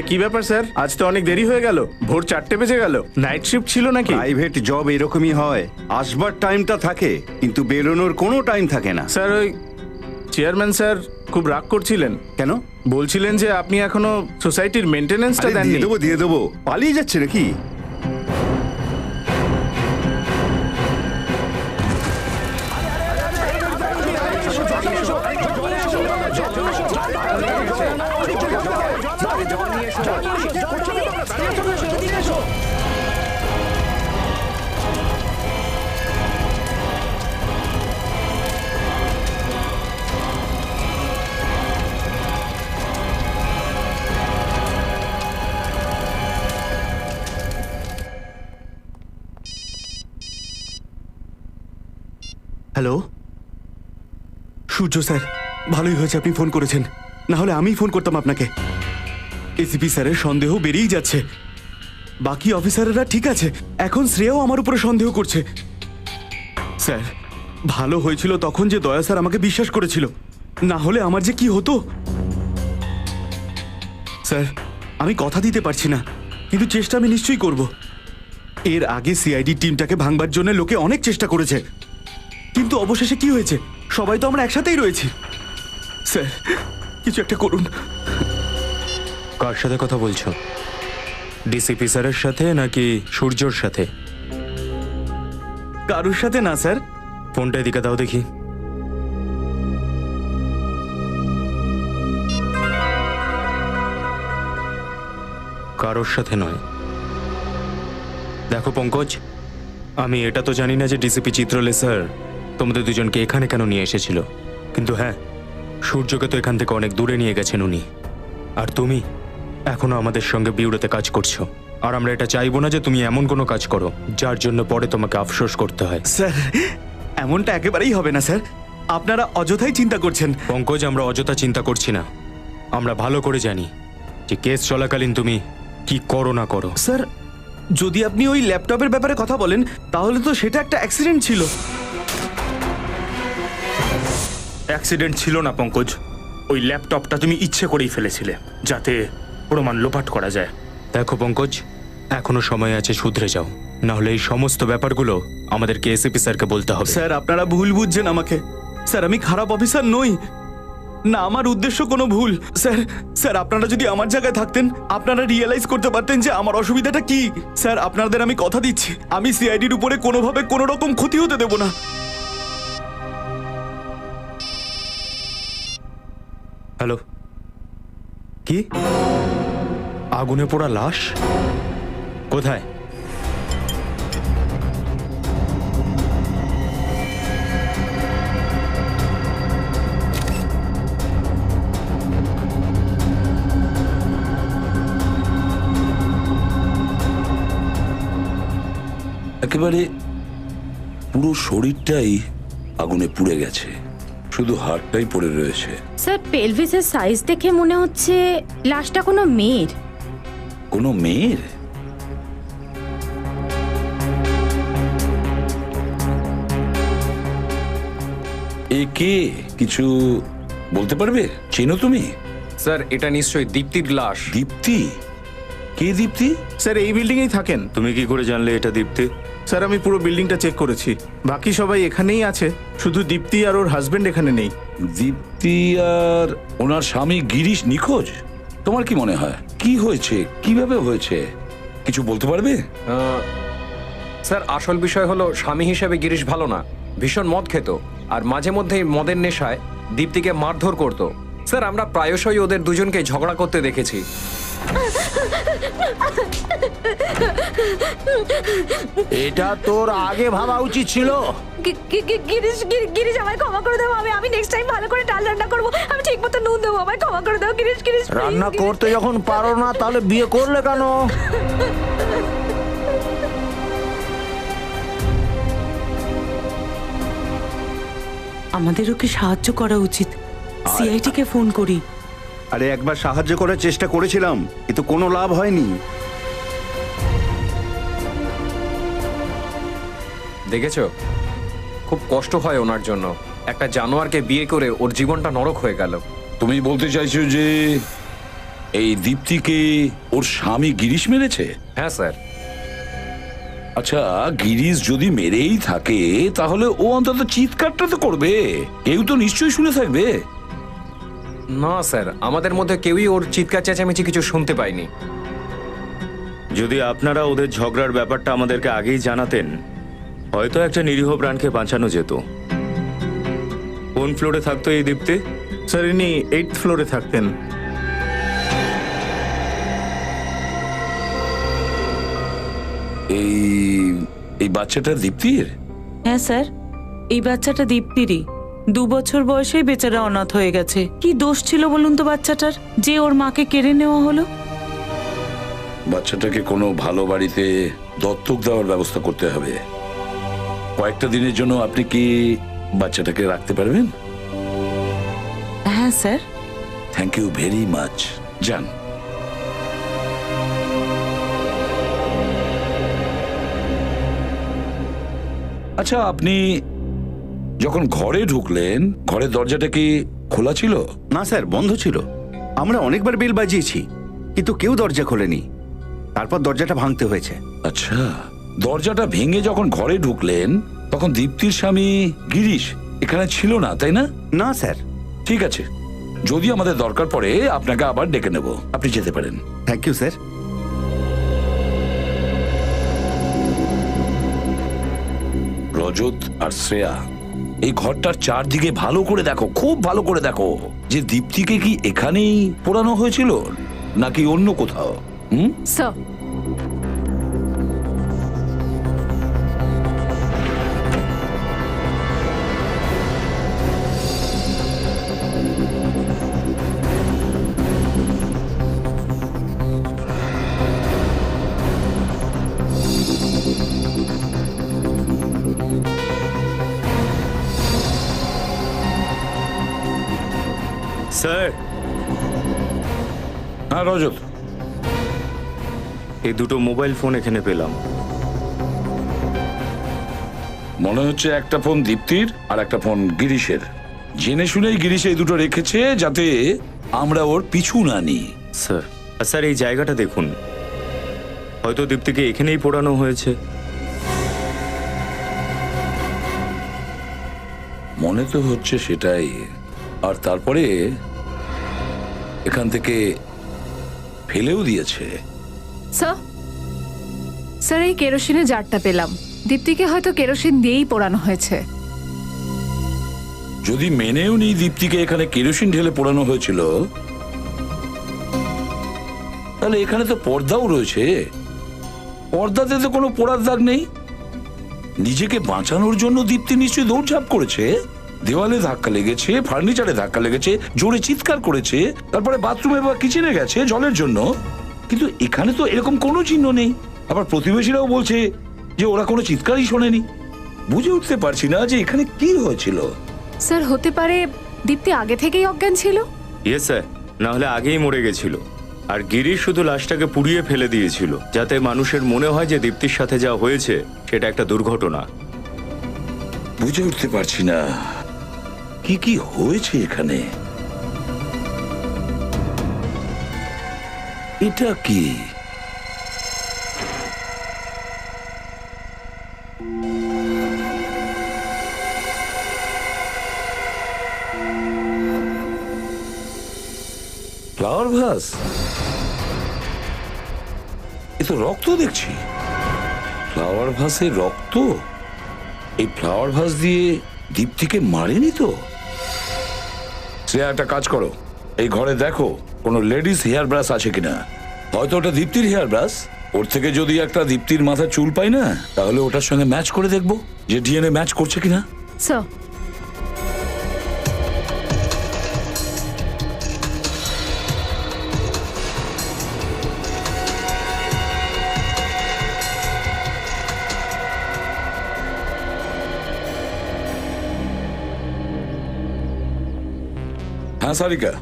আরে কি ব্যাপার স্যার, আজ তো অনেক দেরি হয়ে গেল, ভোর 4টে বেজে গেল। নাইট শিফট ছিল নাকি? প্রাইভেট জব এরকমই হয়, আসবার টাইমটা থাকে কিন্তু বেরোনোর কোনো টাইম থাকে না। স্যার ওই চেয়ারম্যান স্যার খুব রাগ করছিলেন। কেন? বলছিলেন যে আপনি এখনো সোসাইটির মেইনটেনেন্সটা আরে দেননি। দিয়ে দেবো, পালিয়ে যাচ্ছে নাকি? হ্যালো সূর্য স্যার, ভালোই হয়েছে আপনি ফোন করেছেন, না হলে আমিই ফোন করতাম আপনাকে। এসিপি স্যারের সন্দেহ বেড়েই যাচ্ছে, বাকি অফিসাররা ঠিক আছে, এখন শ্রেয়াও আমার উপরে সন্দেহ করছে। স্যার ভালো হয়েছিল তখন যে দয়া স্যার আমাকে বিশ্বাস করেছিল, না হলে আমার যে কি হতো। স্যার আমি কথা দিতে পারছি না, কিন্তু চেষ্টা আমি নিশ্চয়ই করব। এর আগে সিআইডি টিমটাকে ভাঙবার জন্য লোকে অনেক চেষ্টা করেছে, কিন্তু অবশেষে কি হয়েছে, সবাই তো আমরা একসাথেই রয়েছি। স্যার কিছু একটা করুন। কার সাথে কথা বলছো? ডিসিপি স্যারের সাথে নাকি সূর্যর সাথে? কারোর সাথে না স্যার। ফোনটা এদিকে দাও দেখি। কারোর সাথে নয়। দেখো পঙ্কজ, আমি এটা তো জানি না যে ডিসিপি চিত্রলে স্যার তোমাদের দুজনকে এখানে কেন নিয়ে এসেছিল, কিন্তু হ্যাঁ, সূর্যকে তো এখান থেকে অনেক দূরে নিয়ে গেছেন উনি। আর তুমি এখনো আমাদের সঙ্গে বিউরোতে কাজ করছো, আর আমরা এটা চাইবো না যে তুমি এমন কোনো কাজ করো যার জন্য পরে তোমাকে আফসোস করতে হয়। স্যার এমনটা একেবারেই হবে না স্যার, আপনারা অযথাই চিন্তা করছেন। পঙ্কজ, আমরা অযথা চিন্তা করছি না, আমরা ভালো করে জানি যে কেস চলাকালীন তুমি কি করো না করো। স্যার যদি আপনি ওই ল্যাপটপের ব্যাপারে কথা বলেন তাহলে তো সেটা একটা অ্যাক্সিডেন্ট ছিল। অ্যাক্সিডেন্ট ছিল না পঙ্কজ, ওই ল্যাপটপটা তুমি ইচ্ছে করেই ফেলেছিলে যাতে প্রমাণ লোপাট করা যায়। দেখো পঙ্কজ, এখনো সময় আছে, শুধরে যাও, না হলে এই সমস্ত ব্যাপারগুলো আমাদেরকে এসিপি স্যারকে বলতে হবে। স্যার আপনারা ভুল বুঝছেন আমাকে, স্যার আমি খারাপ অফিসার নই, না আমার উদ্দেশ্য কোনো ভুল। স্যার স্যার আপনারা যদি আমার জায়গায় থাকতেন আপনারা রিয়েলাইজ করতে পারতেন যে আমার অসুবিধাটা কি। স্যার আপনাদের আমি কথা দিচ্ছি, আমি সিআইডির উপরে কোনোভাবে কোনো রকম ক্ষতি হতে দেব না। হ্যালো, কি আগুনে পোড়া লাশ? কোথায়? একেবারে পুরো শরীরটাই আগুনে পুড়ে গেছে, শুধু হাড়টাই পড়ে রয়েছে। স্যার পেলভিসের সাইজ দেখে মনে হচ্ছে লাশটা কোনো মেয়ের। কোনো মেয়ের? এ কে, কিছু বলতে পারবে? চেনো তুমি? স্যার এটা নিশ্চয়ই দীপ্তির লাশ। দীপ্তি? কে দীপ্তি? স্যার এই বিল্ডিংয়েই থাকেন। তুমি কি করে জানলে এটা দীপ্তি? স্যার আমি পুরো বিল্ডিংটা চেক করেছি, বাকি সবাই এখানেই আছে, শুধু দীপ্তি আর ওর হাজবেন্ড এখানে নেই। দীপ্তি আর ওনার স্বামী গিরিশ নিখোঁজ? তোমার কি মনে হয় কি হয়েছে, কিভাবে হয়েছে, কিছু বলতে পারবে? স্যার আসল বিষয় হলো স্বামী হিসেবে গিরিশ ভালো না, ভীষণ মদ খেত, আর মাঝে মধ্যেই মদের নেশায় দীপ্তিকে মারধর করত। স্যার আমরা প্রায়শই ওদের দুজনকে ঝগড়া করতে দেখেছি। এটা তোর আগে ভাবা উচিত ছিল। গিরিশ আমায় ক্ষমা করে দাও, আমি নেক্সট টাইম ভালো করে ডাল রান্না করবো, আমি ঠিক মতো নুন দেবো, আমায় ক্ষমা করে দাও গিরিশ। রান্না করতে যখন পারো না তাহলে বিয়ে করলে কেন? আমাদের ওকে সাহায্য করা উচিত, সিআইডি কে ফোন করি। আরে একবার সাহায্য করার চেষ্টা করেছিলাম, কিন্তু কোনো লাভ হয়নি। দেখেছো, খুব কষ্ট হয় ওনার জন্য, একটা জানোয়ারকে বিয়ে করে ওর জীবনটা নরক হয়ে গেল। তুমি বলতে চাইছো যে এই দীপ্তিকে ওর স্বামী গিরিশ মেরেছে? হ্যাঁ স্যার। আচ্ছা, গিরিশ যদি মেরেই থাকে তাহলে ও অন্তত চিৎকারটা তো করবে, কেউ তো নিশ্চয়ই শুনে থাকবে। না স্যার, আমাদের মধ্যে কেউই ওর চিৎকার চেঁচামেচি কিছু শুনতে পায়নি। যদি আপনারা ওদের ঝগড়ার ব্যাপারটা আমাদেরকে আগেই জানাতেন, হয়তো একটা নিরীহ প্রাণকে বাঁচানো যেত। কোন ফ্লোরে থাকতো এই দীপ্তি? স্যার ইনি 8th ফ্লোরে থাকতেন। এই এই বাচ্চাটা দীপ্তির? হ্যাঁ স্যার, এই বাচ্চাটা দীপ্তিরই। 2 বছর বয়সেই বেচারা অনাথ হয়ে গেছে। কি দোষ ছিল বলুন তো বাচ্চাটার, যে ওর মাকে কেড়ে নেওয়া হলো? বাচ্চাটাকে কোনো ভালো বাড়িতে দত্তক দেওয়ার ব্যবস্থা করতে হবে। কয়েকটা দিনের জন্য আপনি কি বাচ্চাটাকে রাখতে পারবেন? হ্যাঁ sir. Thank you very much. যান। আচ্ছা, আপনি যখন ঘরে ঢুকলেন, ঘরের দরজাটা কি খোলা ছিল? না স্যার, বন্ধ ছিল। আমরা অনেকবার বেল বাজিয়েছি, কিন্তু কেউ দরজা খোলেনি। তারপর দরজাটা ভাঙতে হয়েছে। আচ্ছা, দরজাটা ভেঙে যখন ঘরে ঢুকলেন তখন দীপ্তির স্বামী গিরিশ এখানে ছিল না, তাই না? না স্যার। ঠিক আছে, যদি আমাদের দরকার পড়ে আপনাকে আবার ডেকে নেব, আপনি যেতে পারেন। Thank you sir. রজত আর শ্রেয়া, এই ঘরটার চারদিকে ভালো করে দেখো, খুব ভালো করে দেখো, যে দীপ্তিকে কি এখানেই পোড়ানো হয়েছিল নাকি অন্য কোথাও। স্যার, স্যার, হ্যাঁ রজত, এই দুটো মোবাইল ফোন এখানে পেলাম। মনে হচ্ছে একটা ফোন দীপ্তির আর একটা ফোন গিরিশের। জেনে শুনেই গিরিশ এই দুটো রেখেছে যাতে আমরা ওর পিছু না নিই। স্যার, স্যার এই জায়গাটা দেখুন, হয়তো দীপ্তিকে এখানেই পোড়ানো হয়েছে। মনে তো হচ্ছে সেটাই। আর তারপরে এখান থেকে ফেলেও দিয়েছে। স্যার, স্যার এই কেরোসিনের জারটা পেলাম। দীপ্তিকে হয়তো কেরোসিন দিয়েই পোড়ানো হয়েছে। যদি মেনেও নিই দীপ্তিকে এখানে কেরোসিন ঢেলে পোড়ানো হয়েছিল, তাহলে এখানে তো পর্দাও রয়েছে। পর্দাতে তো কোনো পোড়ার দাগ নেই। নিজেকে বাঁচানোর জন্য দীপ্তি নিশ্চয়ই দৌড়ঝাঁপ করেছে। দেওয়ালে ধাক্কা লেগেছে, ফার্নিচারে ধাক্কা লেগেছে, জোরে চিৎকার করেছে, তারপরে বাথরুমে বা কিচেনে গেছে জলের জন্য। কিন্তু এখানে তো এরকম কোনো চিহ্ন নেই। আবার প্রতিবেশীরাও বলছে যে ওরা কোনো চিৎকারই শোনেনি। বুঝে উঠতে পারছি না যে এখানে কি হয়েছিল। স্যার, হতে পারে দীপ্তি আগে থেকেই অজ্ঞান ছিল। ইয়েস স্যার, না হলে আগেই মরে গেছিল। আর গিরিশ শুধু লাশটাকে পুড়িয়ে ফেলে দিয়েছিল, যাতে মানুষের মনে হয় যে দীপ্তির সাথে যা হয়েছে সেটা একটা দুর্ঘটনা। বুঝে উঠতে পারছি না কি কি হয়েছে এখানে। এটা কি? Flower vase? এ তো রক্ত দেখছি। ফ্লাওয়ার ভাসে রক্ত? এই ফ্লাওয়ার ভাস দিয়ে দীপ্তিকে মারেনি তো? শ্রেয়া, একটা কাজ করো, এই ঘরে দেখো কোনো লেডিস হেয়ার ব্রাশ আছে কিনা। হয়তো ওটা দীপ্তির হেয়ার ব্রাশ। ওর থেকে যদি একটা দীপ্তির মাথায় চুল পাই না, তাহলে ওটার সঙ্গে ম্যাচ করে দেখবো যে ডিএনএ ম্যাচ করছে কিনা। স্যার, হ্যাঁ সারিকা,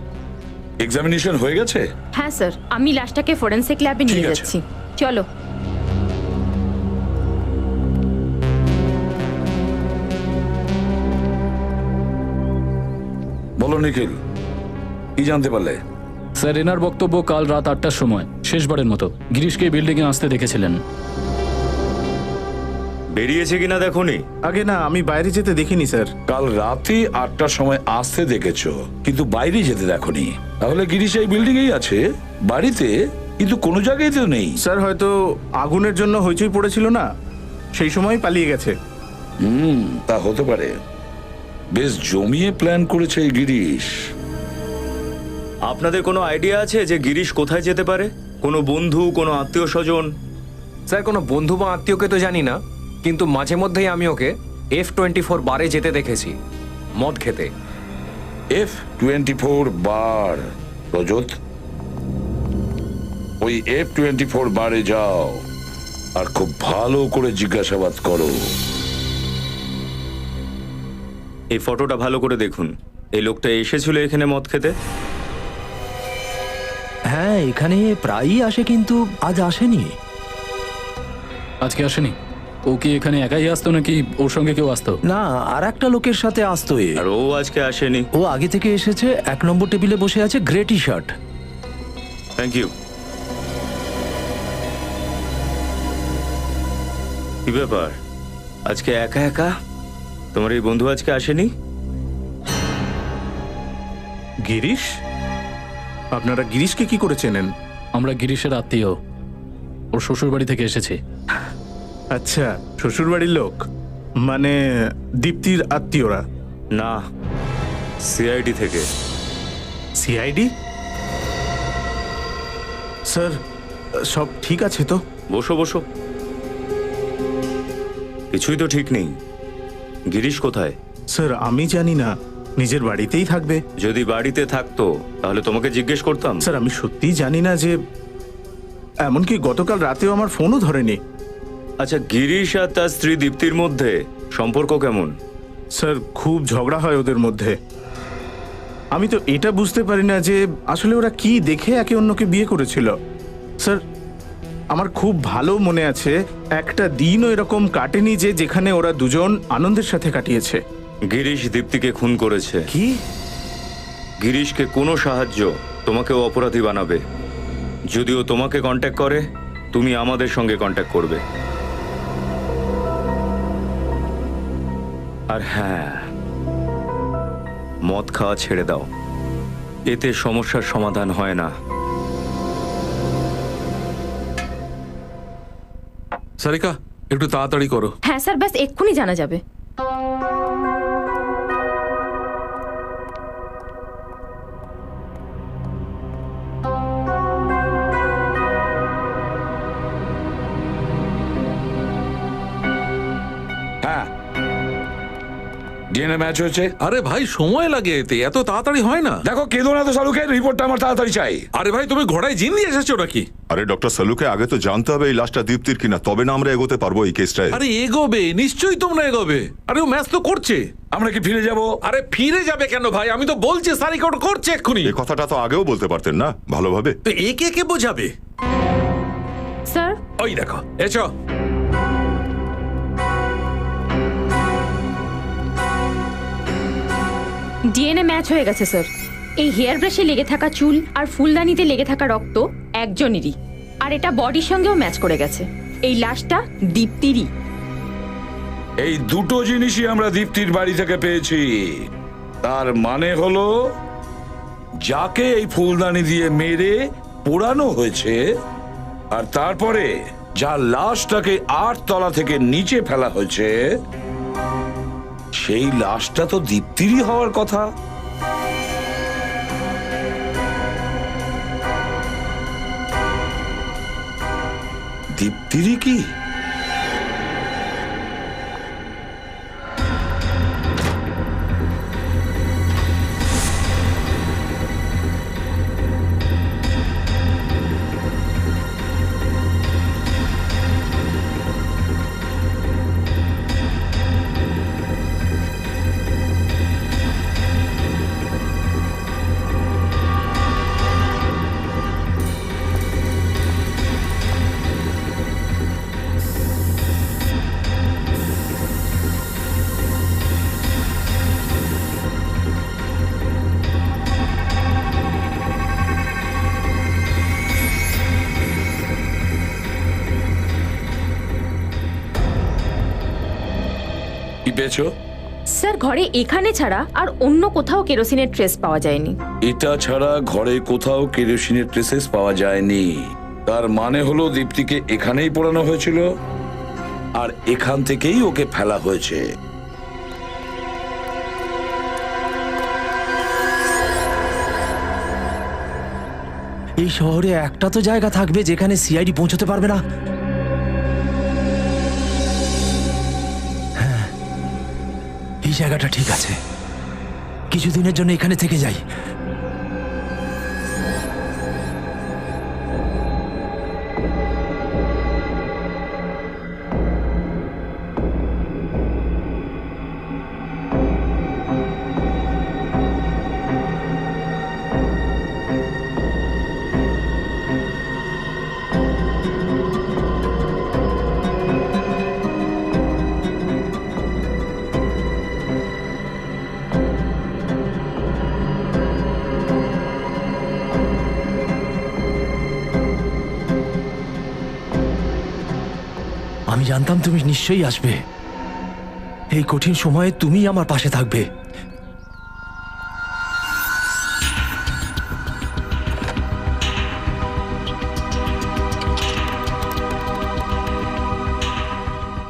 এক্সামিনেশন হয়ে গেছে? হ্যাঁ স্যার, আমি লাশটাকে ফরেনসিক ল্যাবে নিয়ে ঠিক আছে। যাচ্ছি। চলো। বলো নিখিল, কি জানতে পারলে? স্যার এনার বক্তব্য কাল রাত 8টার সময় শেষবারের মতো গিরিশকে বিল্ডিংয়ে আসতে দেখেছিলেন। বেরিয়েছে কিনা দেখোনি? আগে না, আমি বাইরে যেতে দেখিনি স্যার। কাল রাতে 8টার সময় আসতে দেখেছো, কিন্তু বাইরে যেতে দেখোনি। তাহলে গিরিশ এই বিল্ডিং এই আছে, বাড়িতে, কিন্তু কোনো জায়গায় তো নেই। স্যার হয়তো আগুনের জন্য হইচই পড়েছিল না, সেই সময় পালিয়ে গেছে। তা হতে পারে। বেশ জমিয়ে প্ল্যান করেছে এই গিরিশ। আপনাদের কোনো আইডিয়া আছে যে গিরিশ কোথায় যেতে পারে? কোনো বন্ধু, কোনো আত্মীয় স্বজন? স্যার কোনো বন্ধু বা আত্মীয়কে তো জানি না, কিন্তু মাঝে মধ্যেই আমি ওকে F24 বারে যেতে দেখেছি মদ খেতে। F24 বার। রজত, ওই F24 বারে যাও আর খুব ভালো করে জিজ্ঞাসাবাদ করো। এই ফটোটা ভালো করে দেখুন। এই লোকটা এসেছিল এখানে মদ খেতে? হ্যাঁ, এখানে প্রায়ই আসে, কিন্তু আজ আসেনি। আজকে আসেনি? ও কি এখানে একাই আসতো নাকি ওর সঙ্গে কেউ আসতো? না, আর একটা লোকের সাথে আসতো এ। আর ও আজকে আসেনি? ও আগে থেকে এসেছে, 1 নম্বর টেবিলে বসে আছে, grey T shirt. Thank you. কি ব্যাপার, আজকে একা একা? তোমার এই বন্ধু আজকে আসেনি? গিরিশ? আপনারা গিরিশকে কি করে চেনেন? আমরা গিরিশের আত্মীয়, ওর শ্বশুর বাড়ি থেকে এসেছি। আচ্ছা, শ্বশুরবাড়ির লোক, মানে দীপ্তির আত্মীয়রা? না, সিআইডি থেকে। সিআইডি? স্যার সব ঠিক আছে তো? বসো বসো। কিছুই তো ঠিক নেই। গিরিশ কোথায়? স্যার আমি জানি না, নিজের বাড়িতেই থাকবে। যদি বাড়িতে থাকতো তাহলে তোমাকে জিজ্ঞেস করতাম। স্যার আমি সত্যিই জানি না, যে এমনকি গতকাল রাতেও আমার ফোনও ধরেনি। আচ্ছা, গিরিশ আর তার স্ত্রী দীপ্তির মধ্যে সম্পর্ক কেমন? স্যার খুব ঝগড়া হয় ওদের মধ্যে। আমি তো এটা বুঝতে পারি না যে আসলে ওরা কি দেখে একে অন্যকে বিয়ে করেছিল। স্যার আমার খুব ভালো মনে আছে, একটা দিনও এরকম কাটেনি যে যেখানে ওরা দুজন আনন্দের সাথে কাটিয়েছে। গিরিশ দীপ্তিকে খুন করেছে। কি? গিরিশকে কোনো সাহায্য তোমাকেও অপরাধী বানাবে। যদিও তোমাকে কন্ট্যাক্ট করে, তুমি আমাদের সঙ্গে কন্ট্যাক্ট করবে। আর হ্যাঁ, মদ খাওয়া ছেড়ে দাও, এতে সমস্যার সমাধান হয় না। সারিকা, একটু তাড়াতাড়ি করো। হ্যাঁ স্যার, ব্যাস এক্ষুনি জানা যাবে। হ্যাঁ, ডিএনএ ম্যাচ হয়েছে। আরে ভাই, সময় লাগে এতে, এত তাড়াতাড়ি হয় না। দেখো, কেঁদো না তো শাহরুখের, রিপোর্টটা আমার তাড়াতাড়ি চাই। আরে ভাই, তুমি ঘোড়ায় জিন দিয়ে এসেছো নাকি? আরে ডক্টর সালুকে আগে তো জানতে হবে এই লাশটা দীপ্তির কিনা, তবে না আমরা এগোতে পারবো এই কেসটায়। আরে এগোবে, নিশ্চয়ই তোমরা এগোবে। আরে ও ম্যাচ তো করছে। আমরা কি ফিরে যাব? আরে ফিরে যাবে কেন ভাই? আমি তো বলছি সারিকা ওটা করছে এক্ষুনি। এই কথাটা তো আগেও বলতে পারতেন না ভালোভাবে? তো একে কে বোঝাবে? স্যার ওই দেখো, এসো। ডিএনএ ম্যাচ হয়ে গেছে স্যার। এই হেয়ার ব্রাশে লেগে থাকা চুল আর ফুলদানিতে লেগে থাকা রক্ত একজনেরই, আর এটা বডির সঙ্গেও ম্যাচ করে গেছে। এই লাশটা দীপ্তিরই। এই দুটো জিনিসই আমরা দীপ্তির বাড়ি থেকে পেয়েছি। তার মানে হলো, যাকে এই ফুলদানি দিয়ে মেরে পোড়ানো হয়েছে, আর তারপরে যার লাশটাকে 8 তলা থেকে নিচে ফেলা হয়েছে, সেই লাশটা তো দীপ্তিরই হওয়ার কথা। দীপ্তিরই কি? পেয়েছো? স্যার ঘরে এখানে ছাড়া আর অন্য কোথাও কেরোসিনের ট্রেস পাওয়া যায়নি। এটা ছাড়া ঘরে কোথাও কেরোসিনের ট্রেসেস পাওয়া যায়নি। তার মানে হলো দীপ্তিকে এখানেই পোড়ানো হয়েছিল আর এখান থেকেই ওকে ফেলা হয়েছে। এই শহরে একটা তো জায়গা থাকবে যেখানে সিআইডি পৌঁছতে পারবে না। হ্যাঁ, এই জায়গাটা ঠিক আছে। কিছুদিনের জন্য এখানে থেকে যাই। আমি জানতাম তুমি নিশ্চয়ই আসবে। এই কঠিন সময়ে তুমি আমার পাশে থাকবে।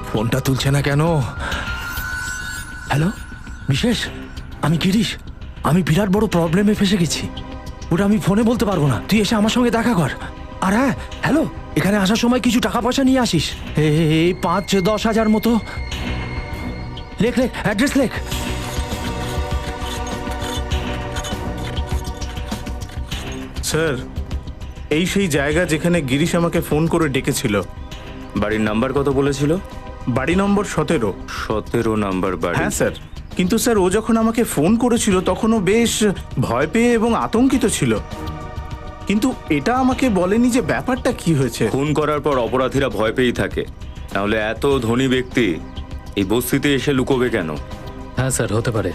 ফোনটা তুলছে না কেন? হ্যালো বিশেষ, আমি গিরিশ। আমি বিরাট বড় প্রবলেমে ফেসে গেছি। ওটা আমি ফোনে বলতে পারবো না। তুই এসে আমার সঙ্গে দেখা কর। আর হ্যাঁ, হ্যালো, এখানে আসার সময় কিছু টাকা পয়সা নিয়ে আসিস। এই 5-10 হাজার মতো। লেখ লেখ, অ্যাড্রেস লেখ। স্যার, এই সেই জায়গা যেখানে গিরিশ আমাকে ফোন করে ডেকেছিল। বাড়ির নাম্বার কত বলেছিল? বাড়ি নম্বর 17। 17 নাম্বার বাড়ি। হ্যাঁ স্যার, কিন্তু স্যার ও যখন আমাকে ফোন করেছিল তখন ও বেশ ভয় পেয়ে এবং আতঙ্কিত ছিল। কিন্তু এটা আমাকে বলেনি যে ব্যাপারটা কি হয়েছে। খুন করার পর অপরাধীরা ভয় পেয়েই থাকে, তাহলে এত ধনী ব্যক্তি এই বস্তিতে এসে লুকোবে কেন? হ্যাঁ স্যার, হতে পারে।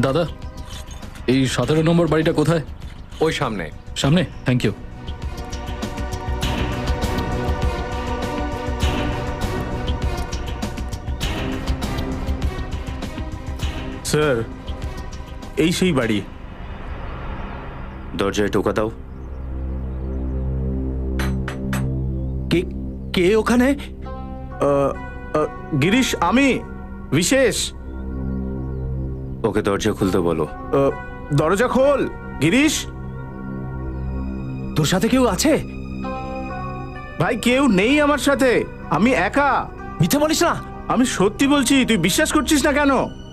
দাদা, এই 17 নম্বর বাড়িটা কোথায়? ওই সামনে। সামনে? Thank you. স্যার, এই সেই বাড়ি। দরজায় টোকা দাও। কে কে ওখানে? গিরিশ, আমি বিশেষ। ওকে দরজা খুলতে বলো। দরজা খোল গিরিশ। তোর সাথে কেউ আছে? ভাই, কেউ নেই আমার সাথে, আমি একা। মিথ্যে বলিস না। আমি সত্যি বলছি, তুই বিশ্বাস করছিস না কেন?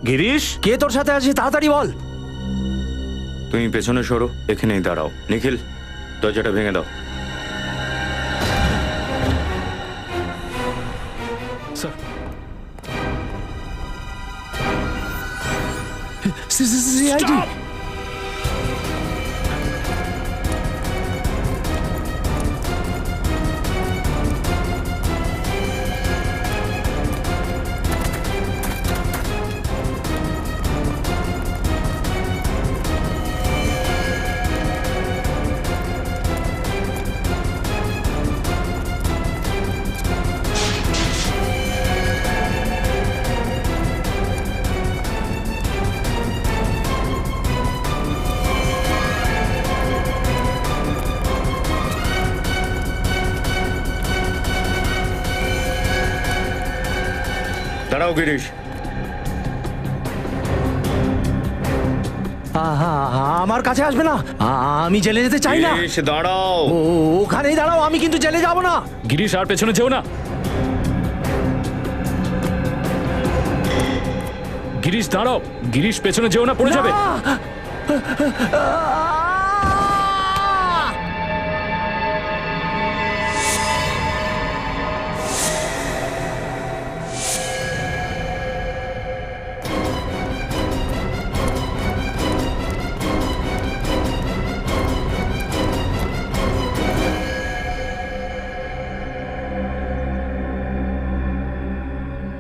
গিরিশ, কে তোর সাথে আছে তাড়াতাড়ি বল। তুমি পেছনে সরো, এখানেই দাঁড়াও। নিখিল, দরজাটা ভেঙে দাও। Sir, CID. দাঁড়াও গিরিশ। আমার কাছে আসবে না। আমি জেলে যেতে চাই না। গিরিশ, দাঁড়াও। ওখানেই দাঁড়াও, আমি কিন্তু জেলে যাব না। গিরিশ, আর পেছনে যেও না। গিরিশ, দাঁড়াও। গিরিশ, পেছনে যেও না, পড়ে যাবে।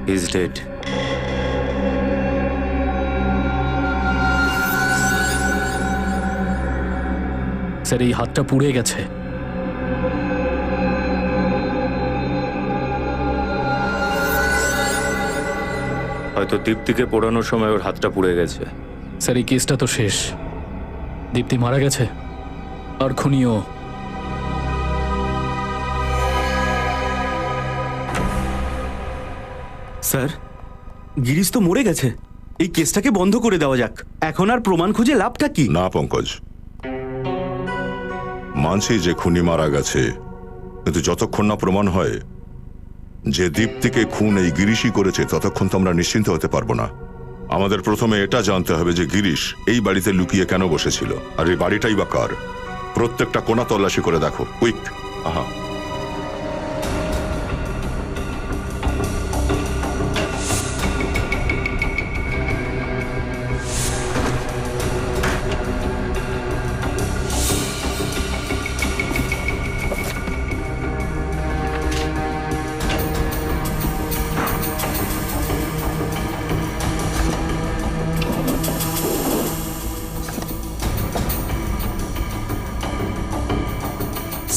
He's dead. স্যার, এই হাতটা পুড়ে গেছে। হয়তো দীপ্তিকে পোড়ানোর সময় ওর হাতটা পুড়ে গেছে। স্যার এই কেসটা তো শেষ। দীপ্তি মারা গেছে আর খুনিও। স্যার গিরিশ তো মরে গেছে, এই কেসটাকে বন্ধ করে দেওয়া যাক। এখন আর প্রমাণ খুঁজে লাভটা কি? না পঙ্কজ, মানছি যে খুনি মারা গেছে, কিন্তু যতক্ষণ না প্রমাণ হয় যে দীপ্তিকে খুন এই গিরিশই করেছে, ততক্ষণ তো আমরা নিশ্চিন্ত হতে পারবো না। আমাদের প্রথমে এটা জানতে হবে যে গিরিশ এই বাড়িতে লুকিয়ে কেন বসেছিল, আর এই বাড়িটাই বা কার। প্রত্যেকটা কোণা তল্লাশি করে দেখো, কুইক। আহা,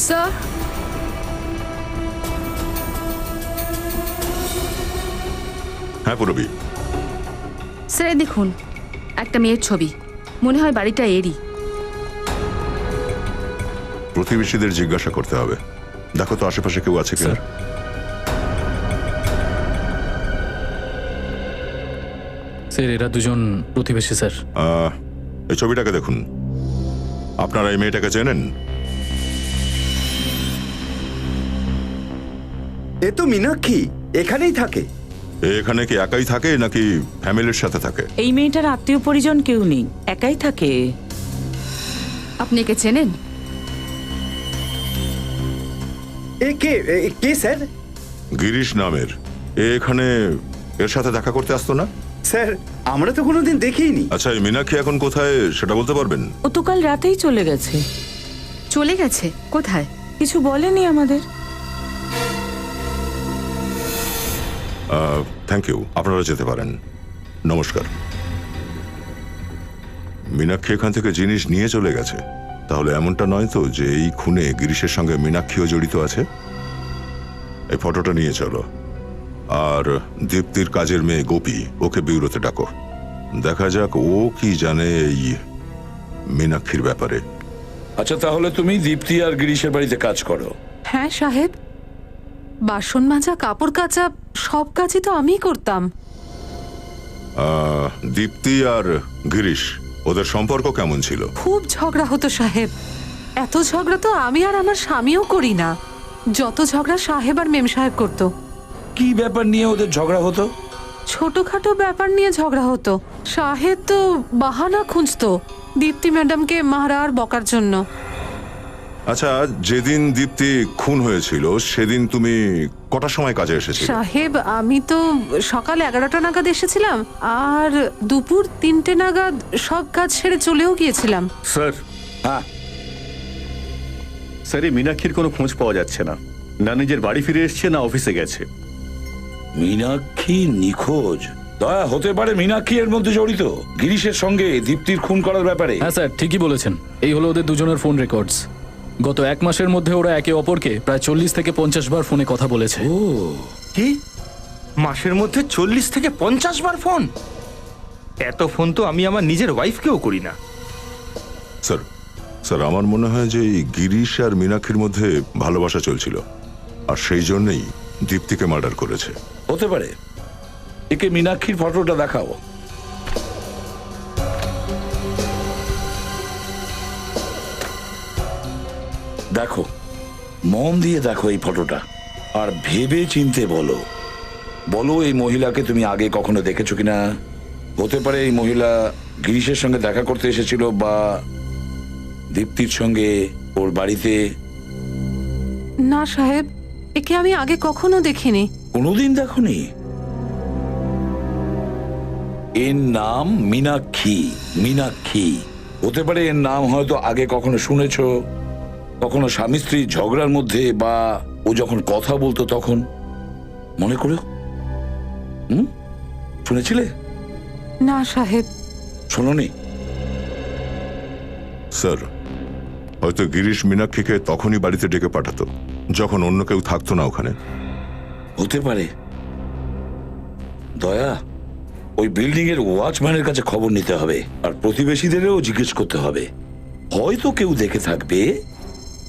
স্যার, হ্যাঁ পুরবী। স্যার এই দেখুন, একটা মেয়ের ছবি, মনে হয় বাড়িটা এরই। প্রতিবেশীদের জিজ্ঞাসা করতে হবে, দেখো তো আশেপাশে কেউ আছে কিনা। স্যার এরা দুজন প্রতিবেশী স্যার। এই ছবিটাকে দেখুন। আপনারা এই মেয়েটাকে চেনেন? এ তো মীনাক্ষী, এখানেই থাকে। এখানে কি একাই থাকে নাকি ফ্যামিলির সাথে থাকে? এই মেয়েটার আত্মীয় পরিজন কেউ নেই, একাই থাকে। আপনি একে চেনেন? কে স্যার? গিরিশ নামের। এখানে এর সাথে দেখা করতে আসতো না? স্যার আমরা তো কোনোদিন দেখিনি। আচ্ছা, এই মীনাক্ষী এখন কোথায় সেটা বলতে পারবেন? ও তো কাল রাতেই চলে গেছে। চলে গেছে? কোথায়? কিছু বলেনি আমাদের। থ্যাংক ইউ, আপনারা যেতে পারেন। নমস্কার। মীনাক্ষী এখান থেকে জিনিস নিয়ে চলে গেছে, তাহলে এমনটা নয় তো যে এই খুনে গিরিশের সঙ্গে মীনাক্ষীও জড়িত আছে? এই ফটোটা নিয়ে চলো, আর দীপ্তির কাজের মেয়ে গোপী, ওকে বিউরোতে ডাকো। দেখা যাক ও কি জানে এই মীনাক্ষীর ব্যাপারে। আচ্ছা, তাহলে তুমি দীপ্তি আর গিরিশের বাড়িতে কাজ করো। হ্যাঁ সাহেব, বাসন মাজা, কাপড় কাচা, সব কাজই তো আমিই করতাম। দীপ্তি আর গিরিশ, ওদের সম্পর্ক কেমন ছিল? খুব ঝগড়া হতো সাহেব। এত ঝগড়া তো আমি আর আমার স্বামীও করি না, যত ঝগড়া সাহেব আর মেম সাহেব করতো। কি ব্যাপার নিয়ে ওদের ঝগড়া হতো? ছোটখাটো ব্যাপার নিয়ে ঝগড়া হতো। সাহেব তো বাহানা খুঁজতো দীপ্তি ম্যাডামকে মারা আর বকার জন্য। আচ্ছা, যেদিন দীপ্তি খুন হয়েছিল সেদিন তুমি কটার সময় কাজে এসেছিলে? সাহেব আমি তো সকাল 11টা নাগাদ এসেছিলাম, আর দুপুর 3টে নাগাদ সব কাজ সেরে চলেও গিয়েছিলাম। স্যার। হ্যাঁ স্যার, এই মীনাক্ষীর কোনো খোঁজ পাওয়া যাচ্ছে না। না নিজের বাড়ি ফিরে এসছে, না অফিসে গেছে। মীনাক্ষী নিখোঁজ? দয়া, হতে পারে মীনাক্ষী এর মধ্যে জড়িত গিরিশের সঙ্গে দীপ্তির খুন করার ব্যাপারে। হ্যাঁ স্যার, ঠিকই বলেছেন। এই হলো ওদের দুজনের ফোন রেকর্ডস। গত 1 মাসের মধ্যে ওরা একে অপরকে প্রায় 40 থেকে 50 বার ফোনে কথা বলেছে। ও কি মাসের মধ্যে 40 থেকে 50 বার ফোন? এত ফোন তো আমি আমার নিজের ওয়াইফকেও করি না। স্যার, স্যার আমার মনে হয় যে এই গিরিশ আর মীনাক্ষীর মধ্যে ভালোবাসা চলছিল, আর সেই জন্যই দীপ্তিকে মার্ডার করেছে। হতে পারে। একে মীনাক্ষীর ফটোটা দেখাও। দেখো, মন দিয়ে দেখো এই ফটোটা, আর ভেবে চিনতে বলো। বলো এই মহিলাকে তুমি আগে কখনো দেখেছো কিনা। হতে পারে এই মহিলা গিরিশের সঙ্গে দেখা করতে এসেছিল, বা দীপ্তির সঙ্গে ওর বাড়িতে। না সাহেব, একে আমি আগে কখনো দেখিনি। কোনোদিন দেখোনি? এর নাম মীনাক্ষী। মীনাক্ষী হতে পারে এর নাম হয়তো আগে কখনো শুনেছো, কখনো স্বামী স্ত্রীর ঝগড়ার মধ্যে, বা ও যখন কথা বলতো তখন। মনে করো, শুনেছিলে? না সাহেব। শোনোনি? স্যার, হয়তো গিরিশ মীনাক্ষীকে তখনই বাড়িতে ডেকে পাঠাতো যখন অন্য কেউ থাকতো না ওখানে। হতে পারে। দয়া, ওই বিল্ডিং এর ওয়াচম্যানের কাছে খবর নিতে হবে, আর প্রতিবেশীদেরও জিজ্ঞেস করতে হবে, হয়তো কেউ দেখে থাকবে,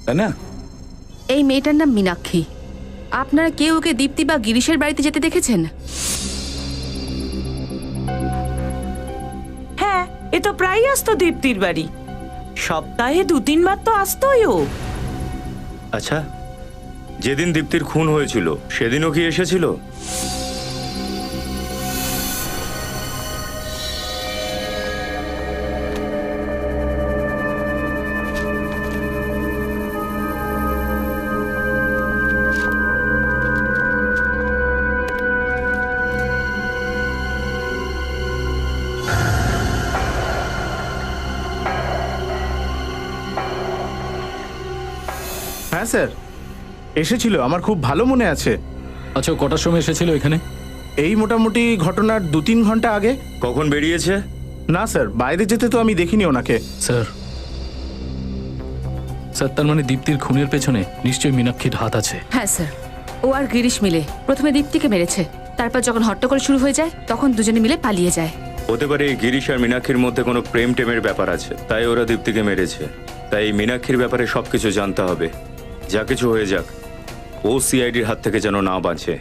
তাই না? এই মেয়েটার নাম মীনাক্ষী। আপনারা কেউ ওকে দীপ্তি বা গিরিশের বাড়িতে যেতে দেখেছেন? হ্যাঁ, এ তো প্রায়ই আসতো দীপ্তির বাড়ি। সপ্তাহে 2-3 বার তো আসতোই ও। আচ্ছা, যেদিন দীপ্তির খুন হয়েছিল সেদিনও কি এসেছিল? হ্যাঁ স্যার, এসেছিল, আমার খুব ভালো মনে আছে। আচ্ছা, ও কটার সময় এসেছিল এখানে? এই মোটামুটি ঘটনার 2-3 ঘন্টা আগে। কখন বেরিয়েছে? না স্যার, বাইরে যেতে তো আমি দেখিনি ওনাকে। স্যার, তার মানে দীপ্তির খুনের পেছনে নিশ্চয়ই মীনাক্ষীর হাত আছে। হ্যাঁ স্যার, ও আর গিরিশ মিলে প্রথমে দীপ্তিকে মেরেছে, তারপর যখন হট্টগোল শুরু হয়ে যায় তখন দুজনে মিলে পালিয়ে যায়। হতে পারে এই গিরিশ আর মীনাক্ষীর মধ্যে কোনো প্রেম টেমের ব্যাপার আছে, তাই ওরা দীপ্তিকে মেরেছে। তাই এই মীনাক্ষীর ব্যাপারে সবকিছু জানতে হবে। যা কিছু হয়ে যাক, ও সিআইডির হাত থেকে যেন না বাঁচে।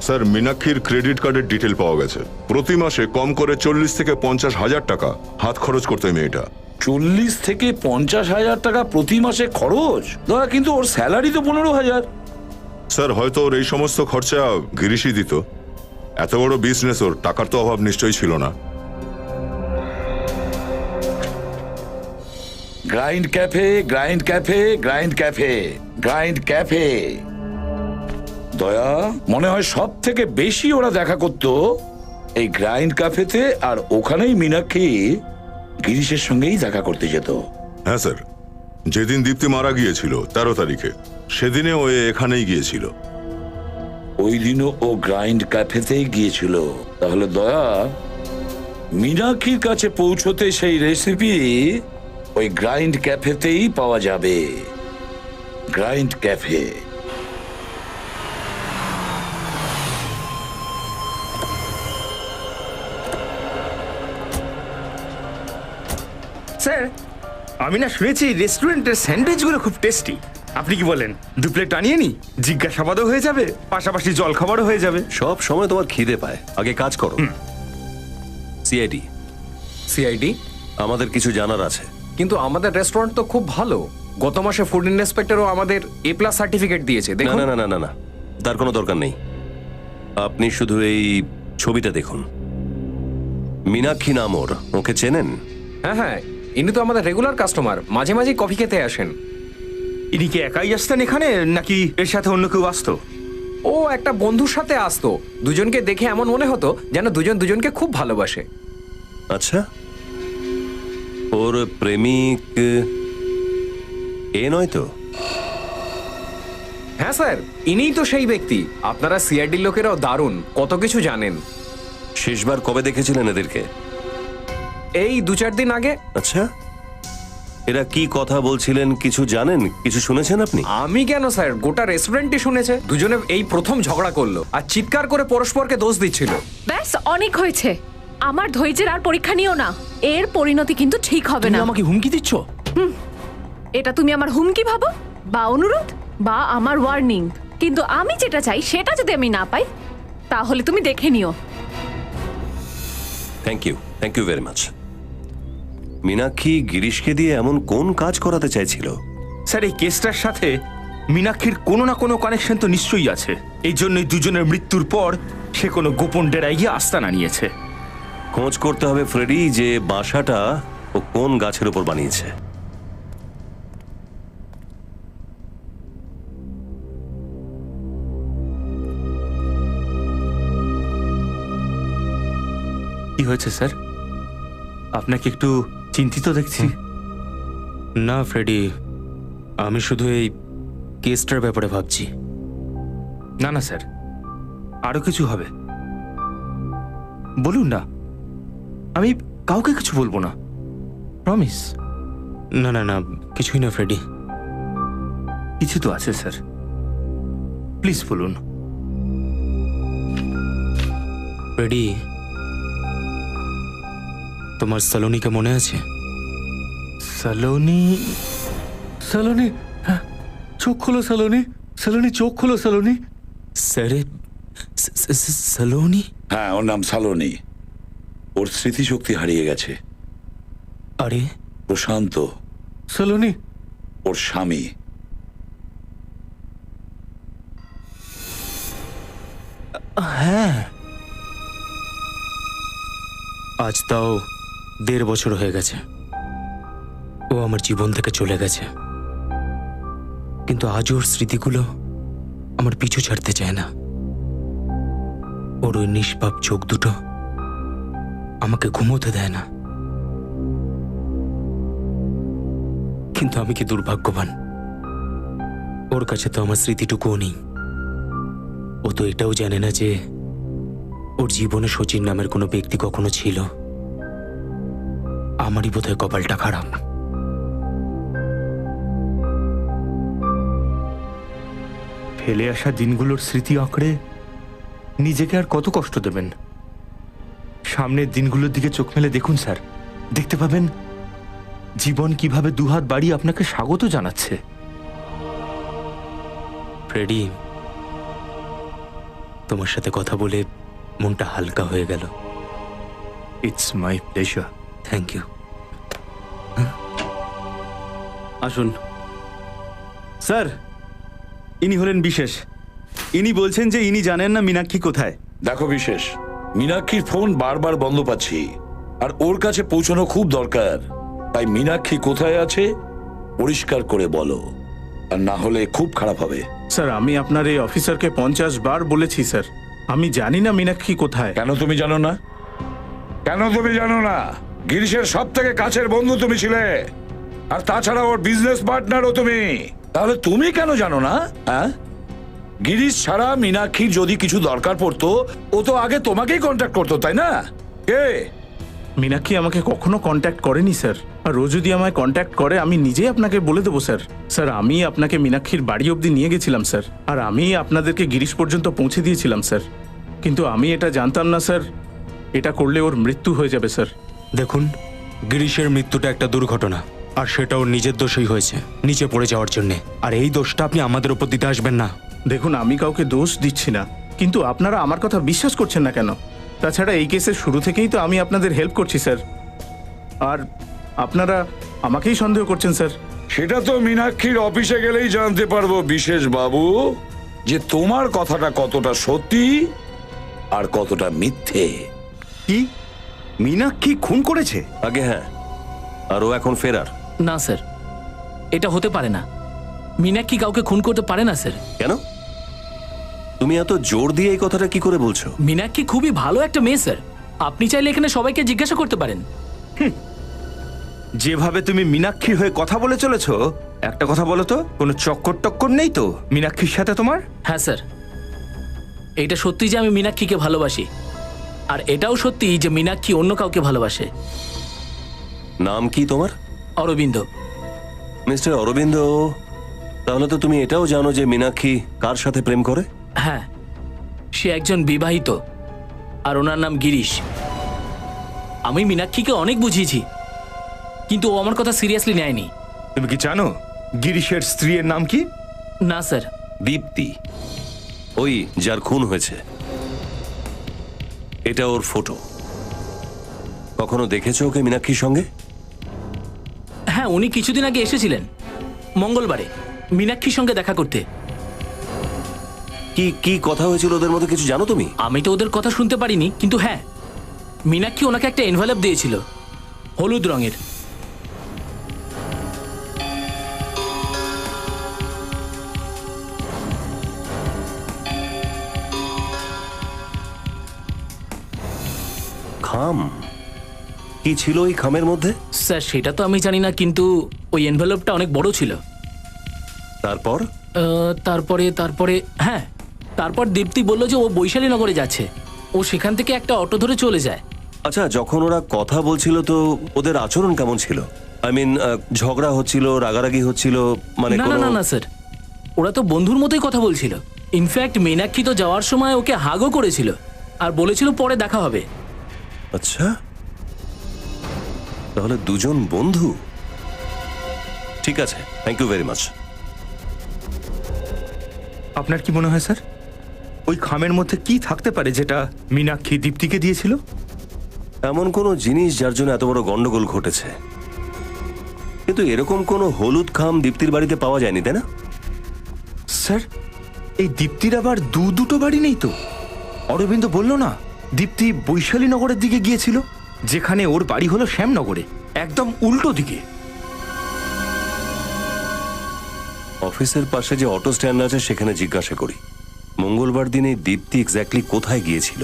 স্যার, মীনাক্ষীর ক্রেডিট কার্ডের ডিটেল পাওয়া গেছে। প্রতি মাসে কম করে 40 থেকে 50 হাজার টাকা হাত খরচ করতে মেয়েটা। 40 থেকে 50 হাজার টাকা প্রতি মাসে খরচ? দাদা, কিন্তু ওর স্যালারি তো 15,000। স্যার, হয়তো ওর এই সমস্ত খরচা গিরিশই দিত। এত বড় বিজনেস, ওর টাকার তো অভাব নিশ্চয়ই ছিল না। Grind cafe, grind cafe, grind cafe, grind cafe. দয়া, মনে হয় সব থেকে বেশি ওরা দেখা করত এই গ্রাইন্ড ক্যাফেতে, আর ওখানেই মীনাক্ষী গিরিশের সঙ্গেই দেখা করতে যেত। হ্যাঁ স্যার, যেদিন দীপ্তি মারা গিয়েছিল 13 তারিখে, সেদিনে ও এখানেই গিয়েছিল। ওই দিনও ও গ্রাইন্ড ক্যাফেতেই গিয়েছিল। তাহলে দয়া, মীনাক্ষীর কাছে পৌঁছতে সেই রেসিপি ওই গ্রাইন্ড ক্যাফেতেই পাওয়া যাবে। Grind cafe. স্যার, আমি না শুনেছি রেস্টুরেন্টের স্যান্ডউইচগুলো খুব টেস্টি। আপনি কি বলেন, 2 প্লেট আনিয়ে নি? জিজ্ঞাসাবাদও হয়ে যাবে, পাশাপাশি জল খাবারও হয়ে যাবে। সব সময় তোমার খিদে পায়, আগে কাজ করো। সিআইডি। সিআইডি? আমাদের কিছু জানার আছে। কিন্তু আমাদের রেস্টুরেন্ট তো খুব ভালো। গত মাসে ফুড ইন্সপেক্টরও আমাদের A+ সার্টিফিকেট দিয়েছে। না দেখুন। না না না না, তার কোনো দরকার নেই। আপনি শুধু এই ছবিটা দেখুন। মীনাক্ষী নাম ওর, ওকে চেনেন? হ্যাঁ হ্যাঁ, ইনি তো আমাদের রেগুলার কাস্টমার, মাঝে মাঝে কফি খেতে আসেন। ইনি কি একাই আসতেন এখানে, নাকি এর সাথে অন্য কেউ আসতো? ও একটা বন্ধুর সাথে আসতো। দুজনকে দেখে এমন মনে হতো যেন দুজন দুজনকে খুব ভালোবাসে। আচ্ছা, ওর প্রেমিক এ নয় তো? হ্যাঁ স্যার, ইনিই তো সেই ব্যক্তি। আপনারা সিআইডির লোকেরাও দারুণ, কত কিছু জানেন। শেষবার কবে দেখেছিলেন এদেরকে? এই 2-4 দিন আগে। আচ্ছা, এরা কি কথা বলছিলেন কিছু জানেন, কিছু শুনেছেন আপনি? আমি কেন স্যার, গোটা রেস্টুরেন্টই শুনেছে। দুজনে এই প্রথম ঝগড়া করলো আর চিৎকার করে পরস্পরকে দোষ দিচ্ছিল। ব্যাস, অনেক হয়েছে। আমার ধৈর্যের আর পরীক্ষা নিও না, এর পরিণতি কিন্তু ঠিক হবে না। আমাকে হুমকি দিচ্ছ? এটা তুমি আমার হুমকি ভাবো, বা অনুরোধ, বা আমার ওয়ার্নিং? কিন্তু আমি যেটা চাই সেটা যদি আমি না পাই, তাহলে তুমি দেখে নিও। Thank you very much. Meenakshi গিরিশকে দিয়ে এমন কোন কাজ করাতে চাইছিল? স্যার, এই কেসটার সাথে মীনাক্ষীর কোনো না কোনো কানেকশন তো নিশ্চয়ই আছে। এই জন্যই দুজনের মৃত্যুর পর সে কোনো গোপন ডেরায় গিয়ে আস্তানা নিয়েছে। খোঁজ করতে হবে ফ্রেডি, যে বাসাটা ও কোন গাছের উপর বানিয়েছে। কি হয়েছে স্যার? আপনাকে একটু চিন্তিত দেখছি। না ফ্রেডি, আমি শুধু এই কেসটার ব্যাপারে ভাবছি। না না স্যার, আরো কিছু হবে। বলুন না, আমি কাউকে কিছু বলবো না, প্রমিস। না না না, কিছুই না ফ্রেডি। কিছু তো আছে স্যার, প্লিজ বলুন। ফ্রেডি, তোমার সালোনিকে মনে আছে? সালোনি, সালোনি, হ্যাঁ, চোখ খোলো সালোনি, সালোনি চোখ খোলো সালোনি। স্যারে, সালোনি? হ্যাঁ, ওর নাম সালোনি। ওর স্মৃতিশক্তি হারিয়ে গেছে। আরে, প্রশান্ত সালোনি ওর স্বামী। হ্যাঁ, আজ তাও 1.5 বছর হয়ে গেছে ও আমার জীবন থেকে চলে গেছে, কিন্তু আজ ওর স্মৃতিগুলো আমার পিছু ছাড়তে চায় না। ওর ওই নিষ্পাপ চোখ দুটো আমাকে ঘুমোতে দেয় না। কিন্তু আমি কি দুর্ভাগ্যবান, ওর কাছে তো আমার স্মৃতিটুকুও নেই। ও তো এটাও জানে না যে ওর জীবনে শচীন নামের কোনো ব্যক্তি কখনো ছিল। আমারই বোধহয় কপালটা খারাপ। ফেলে আসা দিনগুলোর স্মৃতি আঁকড়ে নিজেকে আর কত কষ্ট দেবেন? সামনের দিনগুলোর দিকে চোখ মেলে দেখুন স্যার, দেখতে পাবেন জীবন কিভাবে দুহাত বাড়িয়ে আপনাকে স্বাগত জানাচ্ছে। ফ্রেডি, তোমার সাথে কথা বলে মনটা হালকা হয়ে গেল। It's my pleasure. Thank you. আসুন স্যার, ইনি হলেন বিশেষ। ইনি বলছেন যে ইনি জানেন না মীনাক্ষী কোথায়। দেখো বিশেষ, মীনাক্ষীর ফোন বারবার বন্ধ পাচ্ছি, আর ওর কাছে পৌঁছানো খুব দরকার। তাই মীনাক্ষী কোথায় আছে পরিষ্কার করে বলো, আর না হলে খুব খারাপ হবে। স্যার, আমি আপনার এই অফিসারকে 50 বার বলেছি স্যার, আমি জানি না মীনাক্ষী কোথায়। কেন তুমি জানো না? কেন তুমি জানো না? গিরিশের সব থেকে কাছের বন্ধু তুমি ছিলে, আর তাছাড়া ওর বিজনেস পার্টনারও তুমি। তাহলে তুমি কেন জানো না? হ্যাঁ, গিরিশ ছাড়া মীনাক্ষীর যদি কিছু দরকার পড়তো ও তো আগে তোমাকেই কন্ট্যাক্ট করতো, তাই না? কে? মীনাক্ষী আমাকে কখনো কন্ট্যাক্ট করেনি স্যার, আর ও যদি আমায় কন্ট্যাক্ট করে আমি নিজেই আপনাকে বলে দেবো স্যার। স্যার, আমি আপনাকে মীনাক্ষীর বাড়ি অবধি নিয়ে গেছিলাম স্যার, আর আমি আপনাদেরকে গিরিশ পর্যন্ত পৌঁছে দিয়েছিলাম স্যার। কিন্তু আমি এটা জানতাম না স্যার, এটা করলে ওর মৃত্যু হয়ে যাবে স্যার। দেখুন, গিরিশের মৃত্যুটা একটা দুর্ঘটনা, আর সেটা ওর নিজের দোষই হয়েছে, নিচে পড়ে যাওয়ার জন্যে। আর এই দোষটা আপনি আমাদের উপর দিতে আসবেন না। দেখুন, আমি কাউকে দোষ দিচ্ছি না, কিন্তু আপনারা আমার কথা বিশ্বাস করছেন না কেন? তাছাড়া এই কেসের শুরু থেকেই তো আমি আপনাদের হেল্প করছি স্যার, আর আপনারা আমাকেই সন্দেহ করছেন স্যার। সেটা তো মীনাক্ষীর অফিসে গেলেই জানতে পারবো বিশেষ বাবু, যে তোমার কথাটা কতটা সত্যি আর কতটা মিথ্যে। কি মীনাক্ষী খুন করেছে? আগে হ্যাঁ, আর ও এখন ফেরার। না স্যার, এটা হতে পারে না। মীনাক্ষী কাউকে খুন করতে পারে না স্যার। কেন? তুমি এত জোর দিয়ে এই কথাটা কি করে বলছো? মীনাক্ষী খুবই ভালো একটা মেয়ে স্যার, আপনি চাইলে এখানে সবাইকে জিজ্ঞাসা করতে পারেন। যেভাবে তুমি মীনাক্ষীর হয়ে কথা বলে চলেছো, একটা কথা বলো তো, কোনো চক্কর টক্কর নেই তো মীনাক্ষীর সাথে তোমার? হ্যাঁ স্যার, এটা সত্যি যে আমি মীনাক্ষীকে ভালোবাসি, আর এটাও সত্যি যে মীনাক্ষী অন্য কাউকে ভালোবাসে। নাম কি তোমার? অরবিন্দ। মিস্টার অরবিন্দ, তাহলে তো তুমি এটাও জানো যে মীনাক্ষী কার সাথে প্রেম করে? হ্যাঁ, সে একজন বিবাহিত, আর ওনার নাম গিরিশ। আমি মীনাক্ষীকে অনেক বুঝিয়েছি, কিন্তু ও আমার কথা সিরিয়াসলি নেয়নি। তুমি কি জানো গিরিশের স্ত্রীর নাম কি? না স্যার। দীপ্তি, ওই যার খুন হয়েছে। এটা ওর ফটো। কখনো দেখেছো ওকে মীনাক্ষীর সঙ্গে? হ্যাঁ, উনি কিছুদিন আগে এসেছিলেন মঙ্গলবারে মীনাক্ষীর সঙ্গে দেখা করতে। কি কি কথা হয়েছিল ওদের মধ্যে কিছু জানো তুমি? আমি তো ওদের কথা শুনতে পারিনি, কিন্তু হ্যাঁ, মীনাক্ষী ওনাকে একটা এনভেলপ দিয়েছিল, হলুদ রঙের। খাম? কি ছিল ওই খামের মধ্যে? স্যার, সেটা তো আমি জানি না, কিন্তু ওই এনভেলপটা অনেক বড় ছিল। তারপর? তারপরে হ্যাঁ, তারপর দীপ্তি বলল যে ও বৈশালীনগরে যাচ্ছে, ও সেখান থেকে একটা অটো ধরে চলে যায়। আচ্ছা, যখন ওরা কথা বলছিল তো ওদের আচরণ কেমন ছিল? আই মিন, ঝগড়া হচ্ছিল, রাগারাগি হচ্ছিল, মানে না না না স্যার, ওরা তো বন্ধুর মতোই কথা বলছিল। ইনফ্যাক্ট মীনাক্ষী তো যাওয়ার সময় ওকে হাগও করেছিল। আর বলেছিল পরে দেখা হবে। আচ্ছা, তাহলে দুজন বন্ধু। ঠিক আছে, থ্যাংক ইউ ভেরি মাচ। আপনার কি মনে হয় স্যার, ওই খামের মধ্যে কি থাকতে পারে যেটা মীনাক্ষী দীপ্তিকে দিয়েছিল? এমন কোনো জিনিস যার জন্য এত বড় গন্ডগোল ঘটেছে, কিন্তু এরকম কোনো হলুদ খাম দীপ্তির বাড়িতে পাওয়া যায়নি, তাই না? স্যার, এই দীপ্তির আবার দুটো বাড়ি নেই তো? অরবিন্দ বলল না দীপ্তি বৈশালী নগরের দিকে গিয়েছিল, যেখানে ওর বাড়ি হলো শ্যামনগরে, একদম উল্টো দিকে। অফিসের পাশে যে অটো স্ট্যান্ড আছে সেখানে জিজ্ঞাসা করি মঙ্গলবার দিনে দীপ্তি এক্স্যাক্টলি কোথায় গিয়েছিল।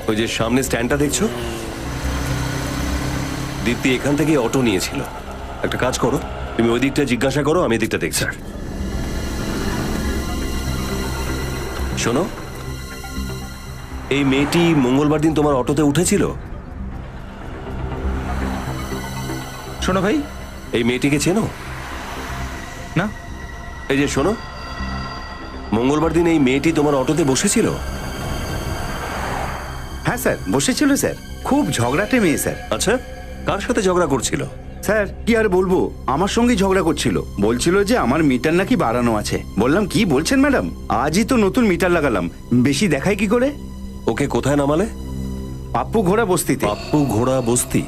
ওই যে সামনে স্ট্যান্ডটা দেখছো, দীপ্তি এখান থেকে অটো নিয়েছিল। একটা কাজ করো, তুমি ওই দিকটা জিজ্ঞাসা করো, আমি এদিকটা দেখছি। শোনো, এই মেয়েটি মঙ্গলবার দিন তোমার অটোতে উঠেছিল? শোনো ভাই, এই মেয়েটিকে চেনো? না। এই যে শোনো, মঙ্গলবার দিন এই মেয়েটি তোমার অটোতে বসেছিল? হ্যাঁ স্যার, বসেছিল স্যার। খুব ঝগড়াটে মেয়ে স্যার। আচ্ছা, কার সাথে ঝগড়া করছিল? স্যার কি আর বলবো, আমার সঙ্গেই ঝগড়া করছিল। বলছিল যে আমার মিটার নাকি বাড়ানো আছে। বললাম কি বলছেন ম্যাডাম, আজই তো নতুন মিটার লাগালাম, বেশি দেখায় কি করে? ওকে কোথায় নামালে? পাপ্পু ঘোড়া বস্তিতে। পাপ্পু ঘোড়া বস্তি?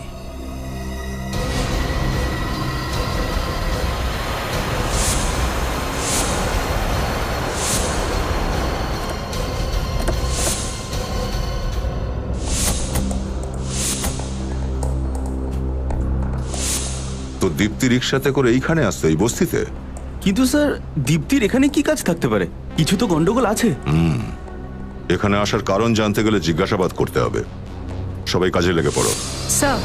তো দীপ্তি রিক্সাতে করে এইখানে আসতো, এই বস্তিতে? কিন্তু স্যার, দীপ্তির এখানে কি কাজ থাকতে পারে? কিছু তো গন্ডগোল আছে। এখানে আসার কারণ জানতে গেলে জিজ্ঞাসাবাদ করতে হবে। সবাই কাজে লেগে পড়ো। স্যার,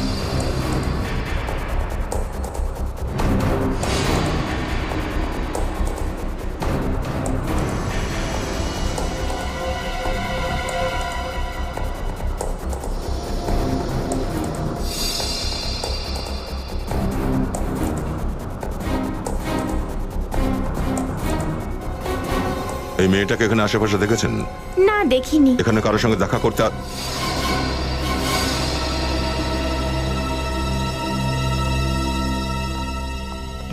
এই মেয়েটাকে এখানে আশেপাশে দেখেছেন? না, দেখিনি। এখানে কারোর সঙ্গে দেখা করতে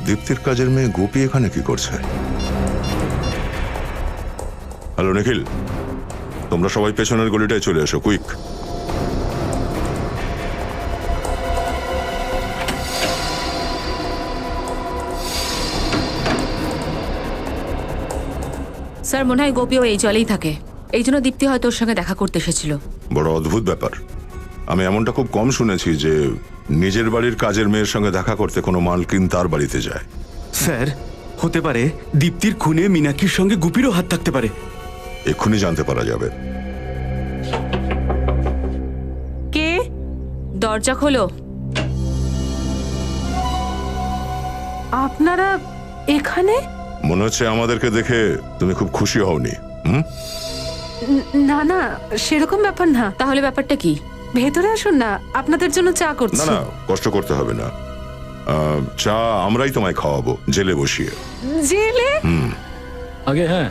দীপ্তির কাজের মেয়ে গোপী এখানে কি করছে? হ্যালো নিখিল, তোমরা সবাই পেছনের গলিটায় চলে এসো, কুইক। স্যার, মনে হয় গোপীও এই জলেই থাকে, এই জন্য দীপ্তি হয়তো ওর সঙ্গে দেখা করতে এসেছিল। বড় অদ্ভুত ব্যাপার। আমি এমনটা খুব কম শুনেছি যে নিজের বাড়ির কাজের মেয়ের সঙ্গে দেখা করতে কোনো মালকিন তার বাড়িতে যায়। স্যার, হতে পারে দীপ্তির খুনে মীনাক্ষীর সঙ্গে গুপিরও হাত থাকতে পারে। এক্ষুনি জানতে পারা যাবে। কে? দরজা খোলো। আপনারা এখানে? মনে হচ্ছে আমাদেরকে দেখে তুমি খুব খুশি হওনি। না না, সেরকম ব্যাপার না। তাহলে ব্যাপারটা কি? ভেতরে আসুন না, আপনাদের জন্য চা না করছি। না, কষ্ট করতে হবে না। চা আমরাই তোমায় খাওয়াবো, জেলে বসিয়ে। জেলে? আগে হ্যাঁ,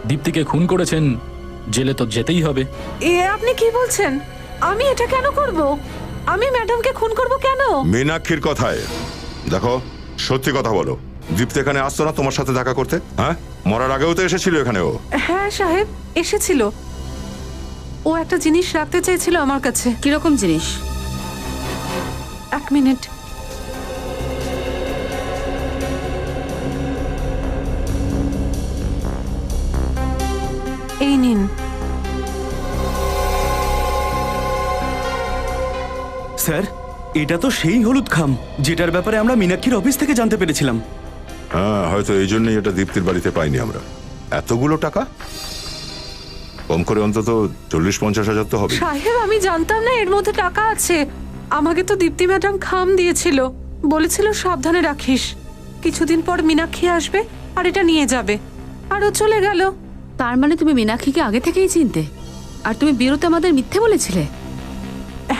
দীপ্তিকে খুন করেছেন, জেলে তো যেতেই হবে। এ আপনি কি বলছেন? আমি এটা কেন করব? আমি ম্যাডামকে খুন করব কেন? মীনাক্ষীর কথায় দেখো, সত্যি কথা বলো, দীপ্তি এখানে আসতো না তোমার সাথে দেখা করতে? হ্যাঁ, মরার আগেও তো এসেছিল এখানে ও। হ্যাঁ সাহেব, এসেছিল। ও একটা জিনিস রাখতে চেয়েছিল আমার কাছে। কিরকম জিনিস? এক মিনিট। এই নিন। স্যার, এটা তো সেই হলুদ খাম যেটার ব্যাপারে আমরা মীনাক্ষীর অফিস থেকে জানতে পেরেছিলাম। হ্যাঁ, হয়তো এই জন্যই এটা দীপ্তির বাড়িতে পাইনি আমরা। এতগুলো টাকা? কম করে অন্তত 40-50 হাজার তো হবে। সাহেব, আমি জানতাম না এর মধ্যে টাকা আছে। আমাকে তো দীপ্তি ম্যাডাম খাম দিয়েছিল, বলেছিল সাবধানে রাখিস, কিছুদিন পর মীনাক্ষী আসবে আর এটা নিয়ে যাবে। আর ও চলে গেল। তার মানে তুমি মীনাক্ষীকে আগে থেকেই চিনতে, আর তুমি বিরুতে আমাদের মিথ্যে বলেছিলে?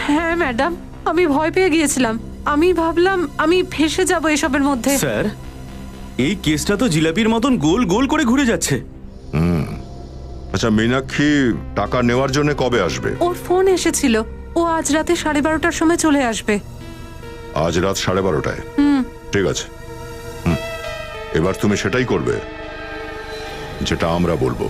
হ্যাঁ ম্যাডাম, আমি ভয় পেয়ে গিয়েছিলাম। আমি ভাবলাম আমি ফেসে যাব এসবের মধ্যে। স্যার, এই কেসটা তো জিলাপির মতন গোল গোল করে ঘুরে যাচ্ছে। আচ্ছা, মীনাক্ষী টাকা নেওয়ার জন্য কবে আসবে? ওর ফোন এসেছিল, ও আজ রাতে 12:30টার সময় চলে আসবে। আজ রাত 12:30টায়? ঠিক আছে। এবার তুমি সেটাই করবে যেটা আমরা বলবো।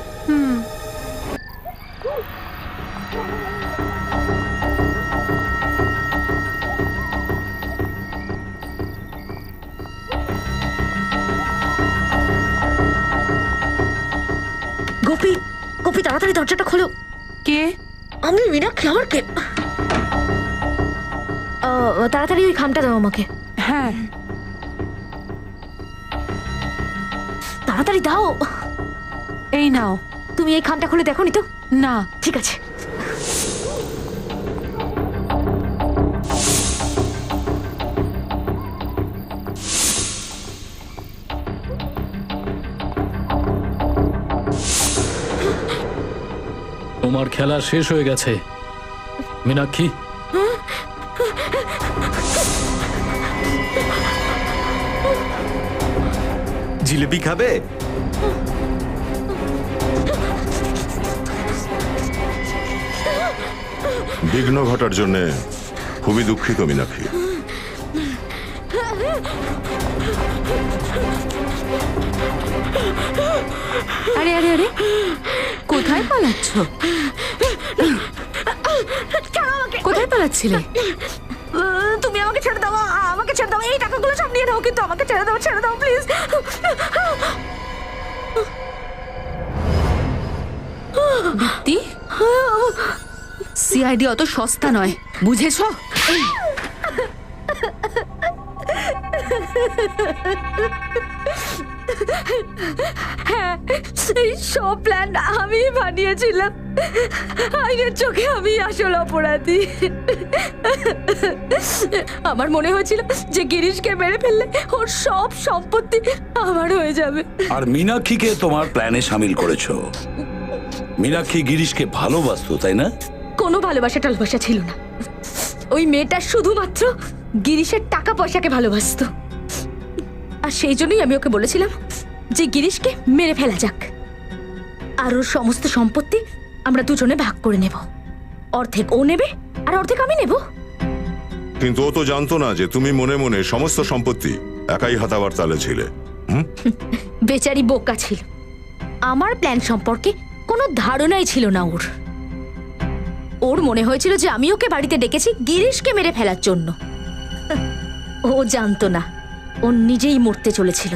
গোপী, গোপী তাড়াতাড়ি দরজাটা খোলো। কে? আমি মীনাক্ষী, আমার কে? তাড়াতাড়ি ওই খামটা দাও আমাকে। হ্যাঁ, তাড়াতাড়ি দাও। এই নাও। তুমি এই খামটা খুলে দেখো নি তো? না। ঠিক আছে। তোমার খেলা শেষ হয়ে গেছে মীনাক্ষী। জিলিপি খাবে? বিঘ্ন ঘটার জন্য খুবই দুঃখিত মীনাক্ষী। আরে আরে আরে, কোথায় পালাচ্ছ? কোথায় পালাচ্ছিলে? তুমি আমাকে ছেড়ে দাও, আমাকে ছেড়ে দাও। এই টাকাগুলো সব নিয়ে নাও, কিন্তু আমাকে ছেড়ে দাও প্লিজ। দীপ্তি, সিআইডি অত সস্তা নয়, বুঝেছো? হ্যাঁ, এই সব প্ল্যান আমি বানিয়েছিলাম। আইনের চোখে আমি আসল অপরাধী। আমার মনে হয়েছিল যে গিরিশকে মেরে ফেললে ওর সব সম্পত্তি আমার হয়ে যাবে। আর মীনাক্ষীকে তোমার প্ল্যানে সামিল করেছো। মীনাক্ষী গিরিশকে ভালোবাসতো, তাই না? কোনো ভালোবাসা টালবাসা ছিল না। ওই মেয়েটা শুধুমাত্র গিরিশের টাকা পয়সাকে ভালোবাসতো। আর সেই জন্যই আমি ওকে বলেছিলাম যে গিরিশকে মেরে ফেলা যাক, আর ওর সমস্ত সম্পত্তি আমরা দুজনে ভাগ করে নেব। অর্ধেক ও নেবে আর অর্ধেক আমি নেব। কিন্তু ও তো জানতো না যে তুমি মনে মনে সমস্ত সম্পত্তি একাই হাতাবার তালে ছিলে। বেচারি বোকা ছিল। আমার প্ল্যান সম্পর্কে কোনো ধারণাই ছিল না ওর। ওর মনে হয়েছিল যে আমি ওকে বাড়িতে ডেকেছি গিরিশকে মেরে ফেলার জন্য। ও জানতো না ও নিজেই মরতে চলেছিল।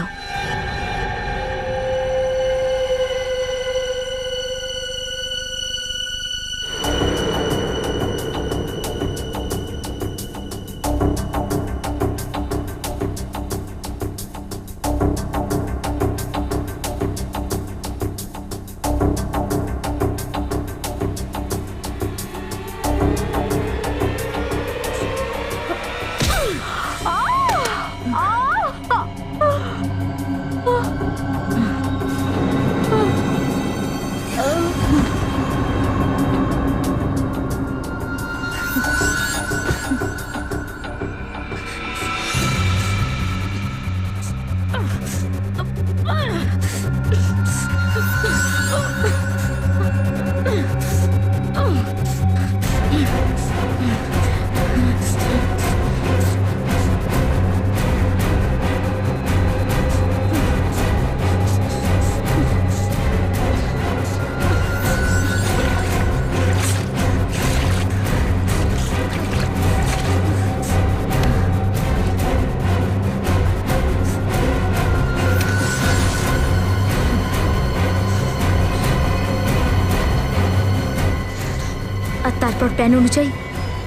তারপর প্ল্যান অনুযায়ী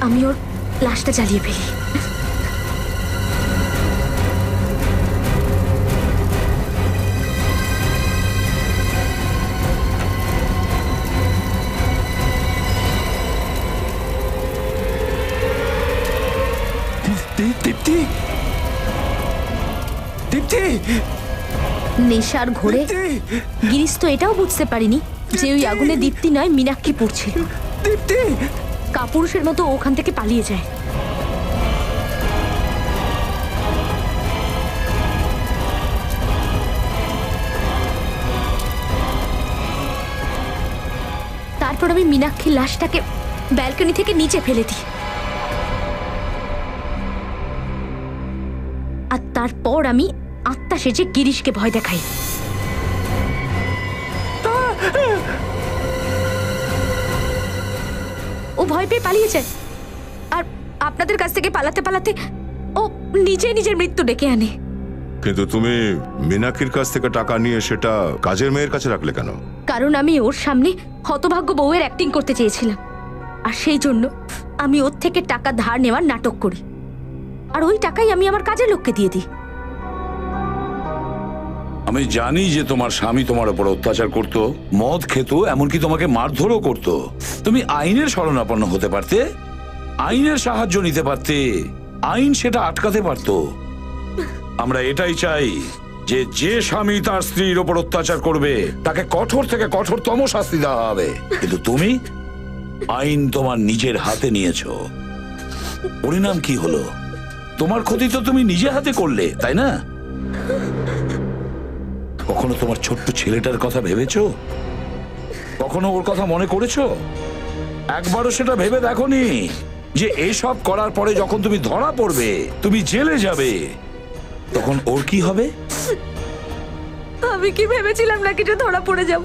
আমি ওর লাশটা জ্বালিয়ে ফেলি। দীপ্তি, দীপ্তি, নেশার ঘোরে গিরিশ তো এটাও বুঝতে পারিনি যে ওই আগুনে দীপ্তি নয় মীনাক্ষী পুড়ছিল। দীপ্তি কাপুরুষের মতো ওখান থেকে পালিয়ে যায়। তারপর আমি মীনাক্ষীর লাশটাকে ব্যালকনি থেকে নিচে ফেলে দিই। আর তারপর আমি আত্মা সেজে গিরিশকে ভয় দেখাই। ও ভয় পেয়ে পালিয়ে যায়, আর আপনাদের কাছ থেকে পালাতে পালাতে ও নিজেই নিজের মৃত্যু ডেকে আনে। কিন্তু তুমি মীনাক্ষীর কাছ থেকে টাকা নিয়ে সেটা কাজের মেয়ের কাছে রাখলে কেন? কারণ আমি ওর সামনে হতভাগ্য বউয়ের অ্যাক্টিং করতে চেয়েছিলাম, আর সেই জন্য আমি ওর থেকে টাকা ধার নেওয়ার নাটক করি, আর ওই টাকাই আমি আমার কাজের লোককে দিয়ে দিই। আমি জানি যে তোমার স্বামী তোমার উপর অত্যাচার করত, মদ খেত, এমনকি তোমাকে মারধরও করত। তুমি আইনের শরণাপন্ন হতে পারতে, আইনের সাহায্য নিতে পারতে, আইন সেটা আটকাতে পারত। আমরা এটাই চাই যে যে স্বামী তার স্ত্রীর ওপর অত্যাচার করবে তাকে কঠোর থেকে কঠোরতম শাস্তি দেওয়া হবে। কিন্তু তুমি আইন তোমার নিজের হাতে নিয়েছো। পরিণাম কি হলো? তোমার ক্ষতি তো তুমি নিজে হাতে করলে, তাই না? কখনো তোমার ছোট্ট ছেলেটার কথা ভেবেছো? কখনো ওর কথা মনে করেছো? একবারও সেটা ভেবে দেখোনি যে এইসব করার পরে যখন তুমি ধরা পড়বে, তুমি জেলে যাবে, তখন ওর কি হবে? আমি কি ভেবেছিলাম না কিছু ধরা পড়ে যাব?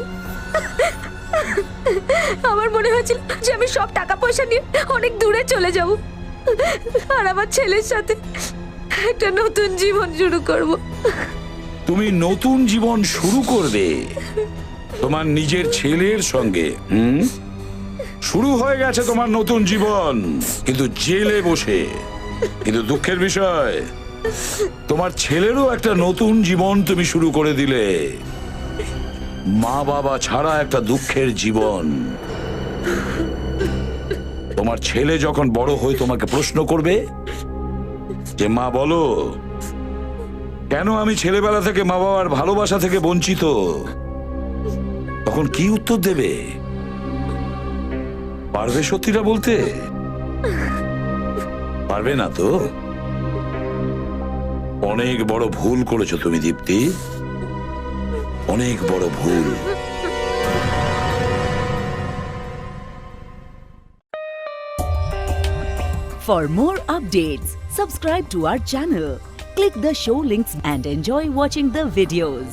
আমার মনে হয়েছিল যে আমি সব টাকা পয়সা নিয়ে অনেক দূরে চলে যাব, আর আমার ছেলের সাথে একটা নতুন জীবন শুরু করব। তুমি নতুন জীবন শুরু করবে তোমার নিজের ছেলের সঙ্গে। শুরু হয়ে গেছে তোমার নতুন জীবন, কিন্তু জেলে বসে। কিন্তু দুঃখের বিষয়, তোমার ছেলেরও একটা নতুন জীবন তুমি শুরু করে দিলে, মা বাবা ছাড়া একটা দুঃখের জীবন। তোমার ছেলে যখন বড় হয়ে তোমাকে প্রশ্ন করবে যে মা বলো, কেন আমি ছেলেবেলা থেকে মা বাবার ভালোবাসা থেকে বঞ্চিত, তখন কি উত্তর দেবে? পারবে সত্যিটা বলতে? পারবে না তো? অনেক বড় ভুল করেছো তুমি দীপ্তি, অনেক বড় ভুল। For more updates, subscribe to our channel, click the show links and enjoy watching the videos.